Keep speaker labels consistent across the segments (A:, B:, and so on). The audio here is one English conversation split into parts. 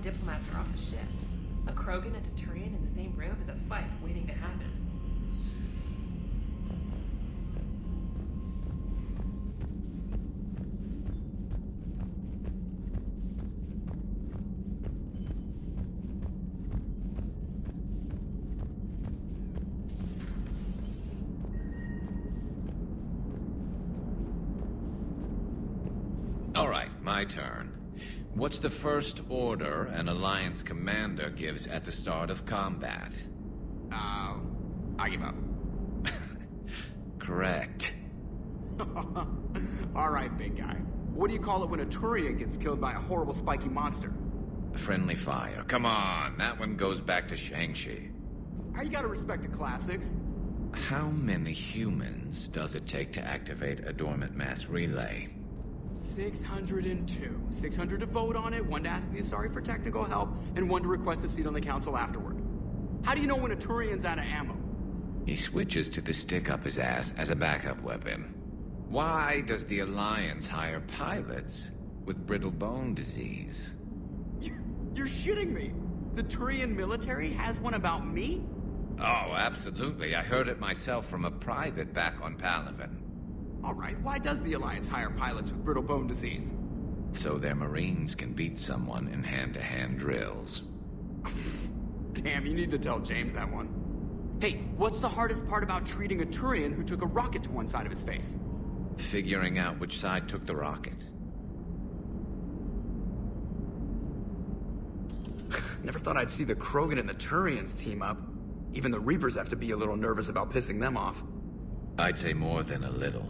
A: diplomats are off the ship. A Krogan and a Turian in the same room is a fight waiting to happen.
B: All right, my turn. What's the first order an Alliance commander gives at the start of combat?
C: I give up.
B: Correct.
C: Alright, big guy. What do you call it when a Turian gets killed by a horrible spiky monster?
B: Friendly fire. Come on, that one goes back to Shang-Chi.
C: You gotta respect the classics.
B: How many humans does it take to activate a dormant mass relay?
C: 602. 600 to vote on it, 1 to ask the Asari for technical help, and 1 to request a seat on the council afterward. How do you know when a Turian's out of ammo?
B: He switches to the stick up his ass as a backup weapon. Why does the Alliance hire pilots with brittle bone disease?
C: You're shitting me! The Turian military has one about me?
B: Oh, absolutely. I heard it myself from a private back on Palaven.
C: Alright, why does the Alliance hire pilots with brittle bone disease?
B: So their Marines can beat someone in hand-to-hand drills.
C: Damn, you need to tell James that one. Hey, what's the hardest part about treating a Turian who took a rocket to one side of his face?
B: Figuring out which side took the rocket.
C: Never thought I'd see the Krogan and the Turians team up. Even the Reapers have to be a little nervous about pissing them off.
B: I'd say more than a little.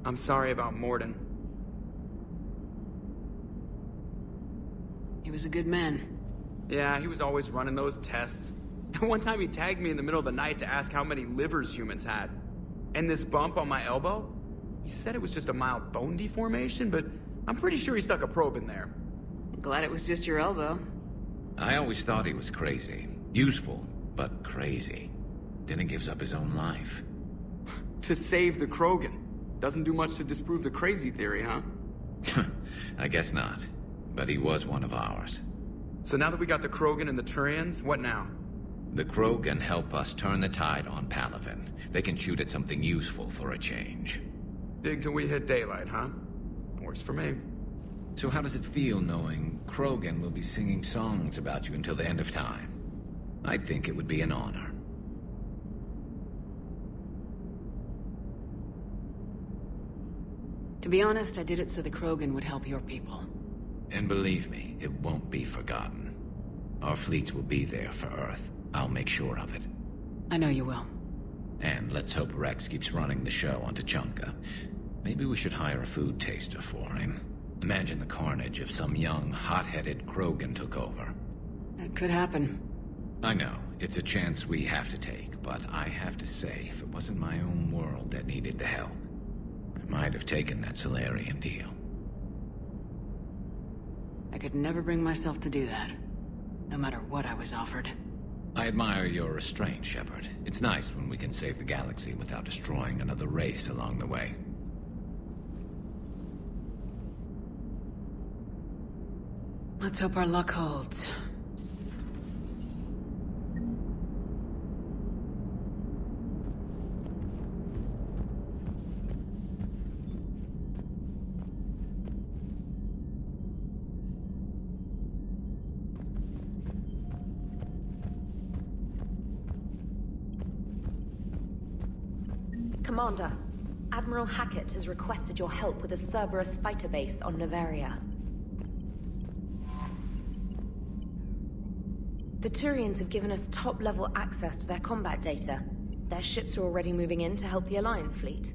C: I'm sorry about Morden.
D: He was a good man.
C: Yeah, he was always running those tests. And one time he tagged me in the middle of the night to ask how many livers humans had. And this bump on my elbow? He said it was just a mild bone deformation, but I'm pretty sure he stuck a probe in there.
D: Glad it was just your elbow.
B: I always thought he was crazy. Useful, but crazy. Then he gives up his own life.
C: To save the Krogan. Doesn't do much to disprove the crazy theory, huh?
B: I guess not. But he was one of ours.
C: So now that we got the Krogan and the Turians, what now?
B: The Krogan help us turn the tide on Palaven. They can shoot at something useful for a change.
C: Dig till we hit daylight, huh? Works for me.
B: So how does it feel knowing Krogan will be singing songs about you until the end of time? I'd think it would be an honor.
D: To be honest, I did it so the Krogan would help your people.
B: And believe me, it won't be forgotten. Our fleets will be there for Earth. I'll make sure of it.
D: I know you will.
B: And let's hope Rex keeps running the show on Tuchanka. Maybe we should hire a food taster for him. Imagine the carnage if some young, hot-headed Krogan took over.
D: It could happen.
B: I know, it's a chance we have to take, but I have to say, if it wasn't my own world that needed the help, I might have taken that Solarian deal.
D: I could never bring myself to do that, no matter what I was offered.
B: I admire your restraint, Shepard. It's nice when we can save the galaxy without destroying another race along the way.
D: Let's hope our luck holds.
E: Commander, Admiral Hackett has requested your help with a Cerberus fighter base on Noveria. The Turians have given us top-level access to their combat data. Their ships are already moving in to help the Alliance fleet.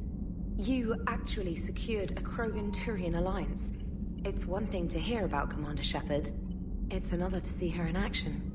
E: You actually secured a krogan-turian alliance. It's one thing to hear about Commander Shepard. It's another to see her in action.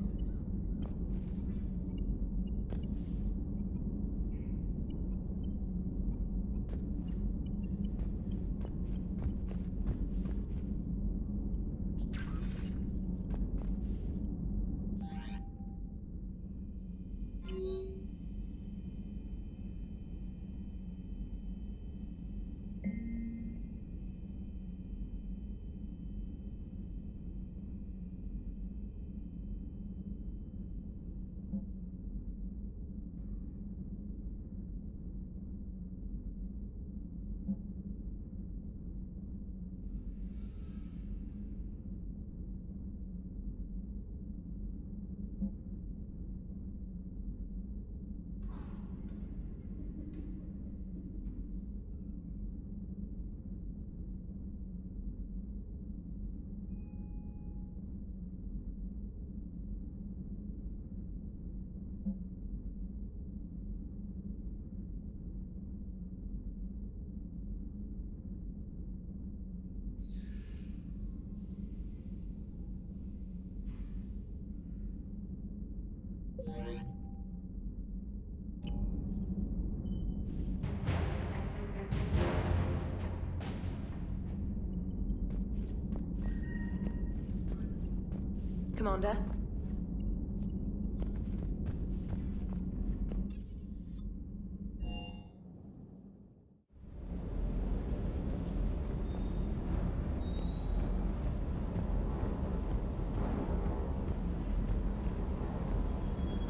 E: Commander.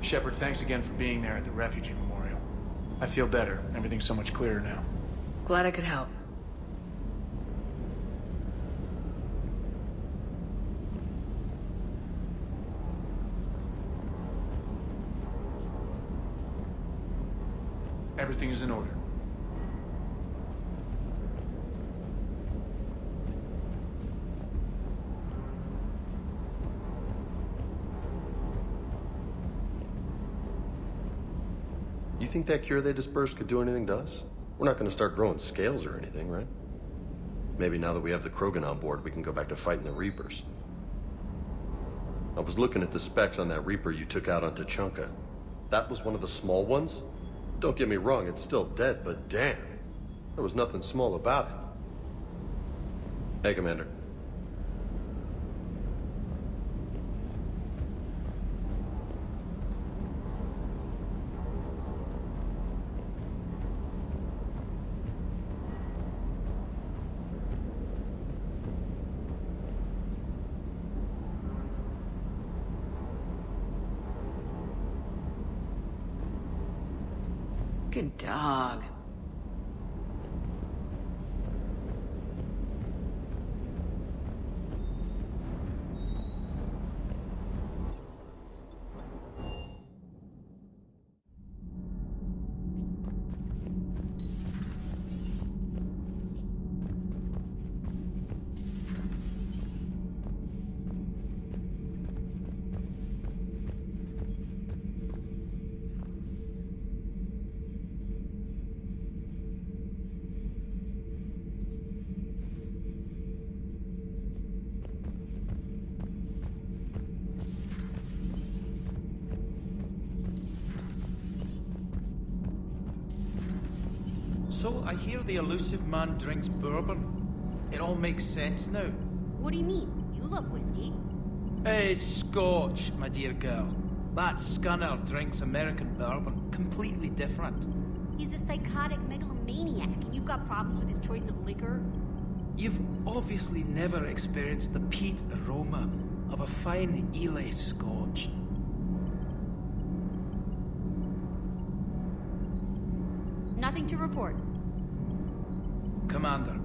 F: Shepard, thanks again for being there at the Refugee Memorial. I feel better. Everything's so much clearer now.
D: Glad I could help.
F: Everything is in order.
G: You think that cure they dispersed could do anything to us? We're not going to start growing scales or anything, right? Maybe now that we have the Krogan on board, we can go back to fighting the Reapers. I was looking at the specs on that Reaper you took out on Tuchanka. That was one of the small ones? Don't get me wrong, it's still dead, but damn. There was nothing small about it. Hey, Commander.
D: Good dog.
H: So, I hear the elusive man drinks bourbon. It all makes sense now.
I: What do you mean? You love whiskey.
H: Hey, Scotch, my dear girl. That Scunner drinks American bourbon. Completely different.
I: He's a psychotic megalomaniac, and you've got problems with his choice of liquor?
H: You've obviously never experienced the peat aroma of a fine Ely Scotch.
I: Nothing to report.
H: Commander.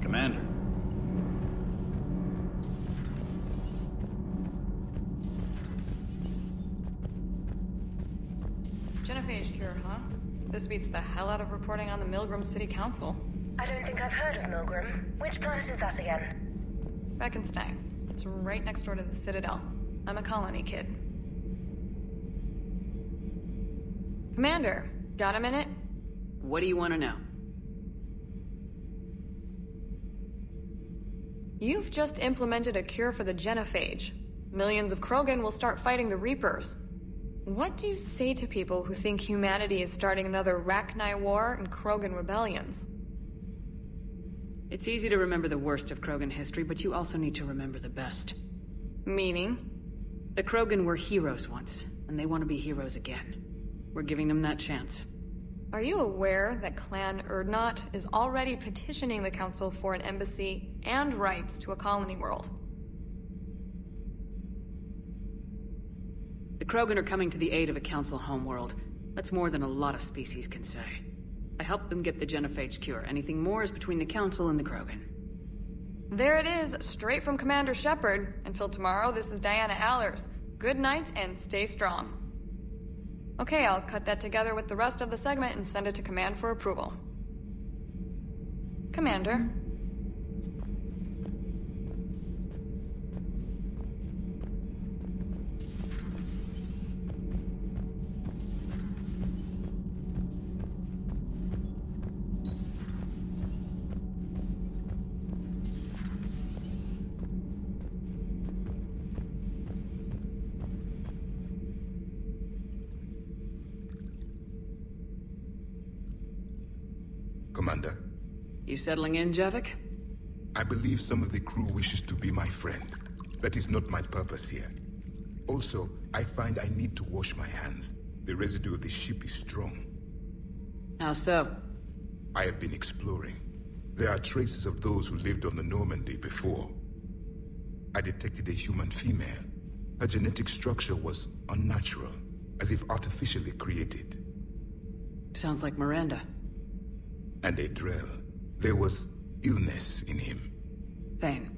F: Commander.
A: Genophage cure, huh? This beats the hell out of reporting on the Milgram City Council.
J: I don't think I've heard of Milgram. Which planet is that again?
A: Beckenstein. It's right next door to the Citadel. I'm a colony kid. Commander, got a minute?
D: What do you want to know?
A: You've just implemented a cure for the Genophage. Millions of Krogan will start fighting the Reapers. What do you say to people who think humanity is starting another Rachni War and Krogan rebellions?
D: It's easy to remember the worst of Krogan history, but you also need to remember the best.
A: Meaning?
D: The Krogan were heroes once, and they want to be heroes again. We're giving them that chance.
A: Are you aware that Clan Urdnot is already petitioning the Council for an embassy and rights to a colony world?
D: The Krogan are coming to the aid of a Council homeworld. That's more than a lot of species can say. I helped them get the Genophage cure. Anything more is between the Council and the Krogan.
A: There it is, straight from Commander Shepard. Until tomorrow, this is Diana Allers. Good night and stay strong. Okay, I'll cut that together with the rest of the segment and send it to Command for approval. Commander.
B: Commander?
D: You settling in, Javik?
K: I believe some of the crew wishes to be my friend. That is not my purpose here. Also, I find I need to wash my hands. The residue of the ship is strong.
D: How so?
K: I have been exploring. There are traces of those who lived on the Normandy before. I detected a human female. Her genetic structure was unnatural, as if artificially created.
D: Sounds like Miranda.
K: And a Drell. There was illness in him.
D: Thane.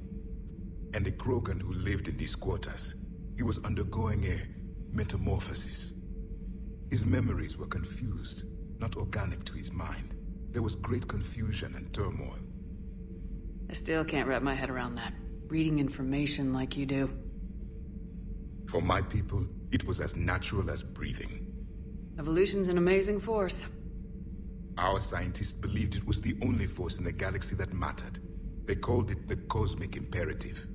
K: And a Krogan who lived in these quarters. He was undergoing a metamorphosis. His memories were confused, not organic to his mind. There was great confusion and turmoil.
D: I still can't wrap my head around that. Reading information like you do.
K: For my people, it was as natural as breathing.
D: Evolution's an amazing force.
K: Our scientists believed it was the only force in the galaxy that mattered. They called it the cosmic imperative.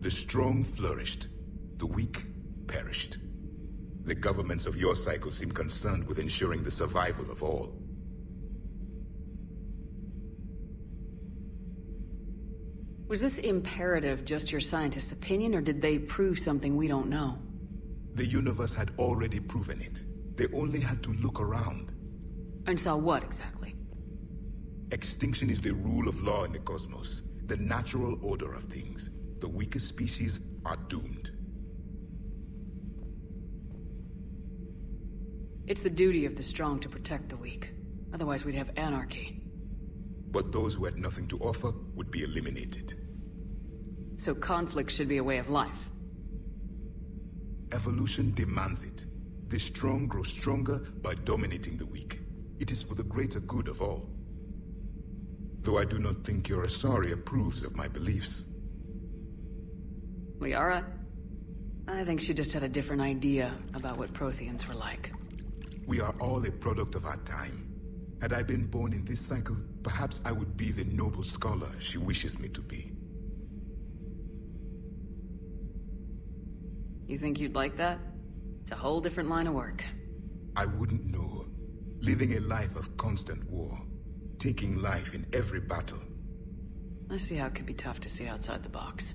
K: The strong flourished, the weak perished. The governments of your cycle seem concerned with ensuring the survival of all.
D: Was this imperative just your scientists' opinion, or did they prove something we don't know?
K: The universe had already proven it. They only had to look around.
D: And saw what, exactly?
K: Extinction is the rule of law in the cosmos, the natural order of things. The weakest species are doomed.
D: It's the duty of the strong to protect the weak. Otherwise we'd have anarchy.
K: But those who had nothing to offer would be eliminated.
D: So conflict should be a way of life.
K: Evolution demands it. The strong grow stronger by dominating the weak. It is for the greater good of all. Though I do not think your Asari approves of my beliefs.
D: Liara? I think she just had a different idea about what Protheans were like.
K: We are all a product of our time. Had I been born in this cycle, perhaps I would be the noble scholar she wishes me to be.
D: You think you'd like that? It's a whole different line of work.
K: I wouldn't know. Living a life of constant war. Taking life in every battle.
D: I see how it could be tough to see outside the box.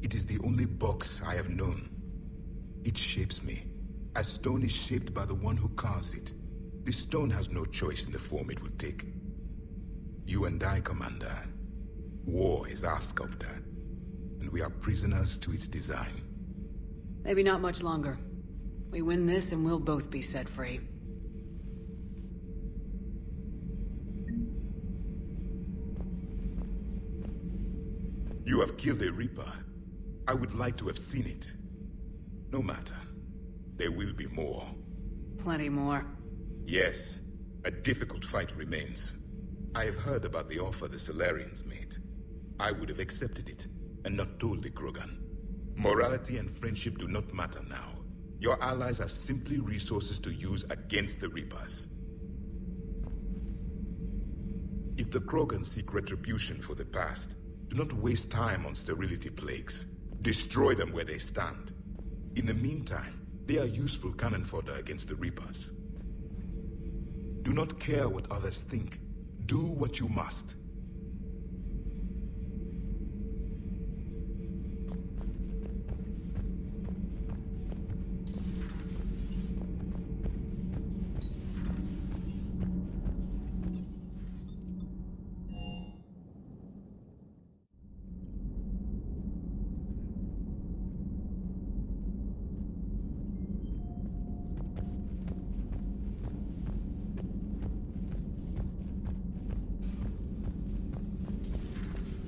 K: It is the only box I have known. It shapes me, as stone is shaped by the one who carves it. The stone has no choice in the form it will take. You and I, Commander. War is our sculptor, and we are prisoners to its design.
D: Maybe not much longer. We win this and we'll both be set free.
K: You have killed a Reaper. I would like to have seen it. No matter. There will be more.
D: Plenty more.
K: Yes. A difficult fight remains. I have heard about the offer the Solarians made. I would have accepted it, and not told the Krogan. Morality and friendship do not matter now. Your allies are simply resources to use against the Reapers. If the Krogan seek retribution for the past, do not waste time on sterility plagues. Destroy them where they stand. In the meantime, they are useful cannon fodder against the Reapers. Do not care what others think. Do what you must.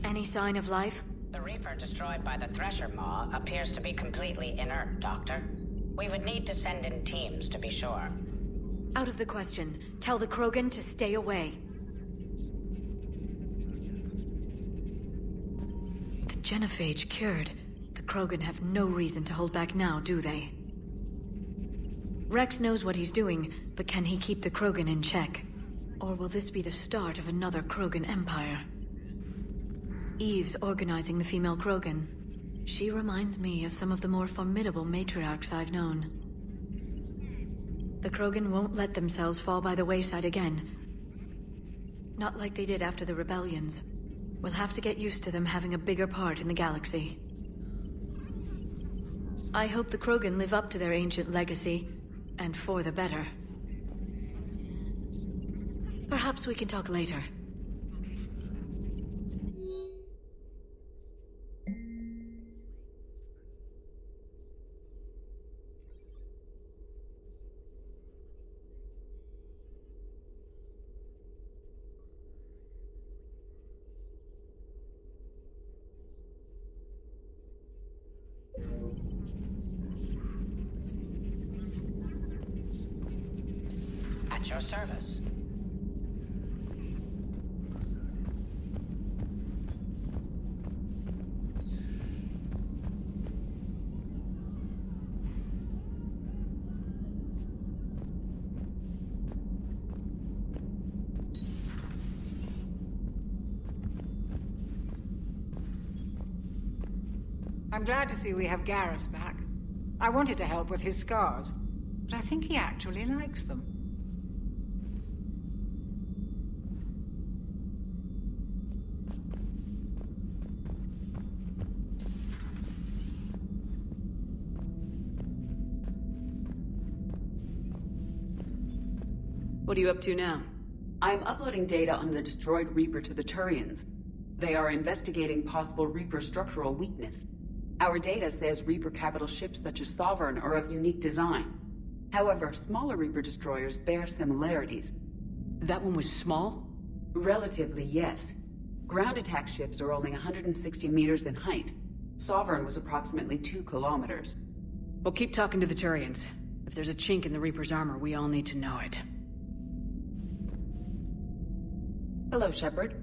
L: Any sign of life?
M: The Reaper destroyed by the Thresher Maw appears to be completely inert, Doctor. We would need to send in teams to be sure.
L: Out of the question. Tell the Krogan to stay away. The Genophage cured. The Krogan have no reason to hold back now, do they? Rex knows what he's doing, but can he keep the Krogan in check? Or will this be the start of another Krogan empire? Eve's organizing the female Krogan. She reminds me of some of the more formidable matriarchs I've known. The Krogan won't let themselves fall by the wayside again. Not like they did after the rebellions. We'll have to get used to them having a bigger part in the galaxy. I hope the Krogan live up to their ancient legacy, and for the better. Perhaps we can talk later.
M: At your service.
N: I'm glad to see we have Garrus back. I wanted to help with his scars, but I think he actually likes them.
D: What are you up to now?
O: I'm uploading data on the destroyed Reaper to the Turians. They are investigating possible Reaper structural weakness. Our data says Reaper capital ships such as Sovereign are of unique design. However, smaller Reaper destroyers bear similarities.
D: That one was small?
O: Relatively, yes. Ground attack ships are only 160 meters in height. Sovereign was approximately 2 kilometers.
D: Well, keep talking to the Turians. If there's a chink in the Reaper's armor, we all need to know it.
O: Hello, Shepard.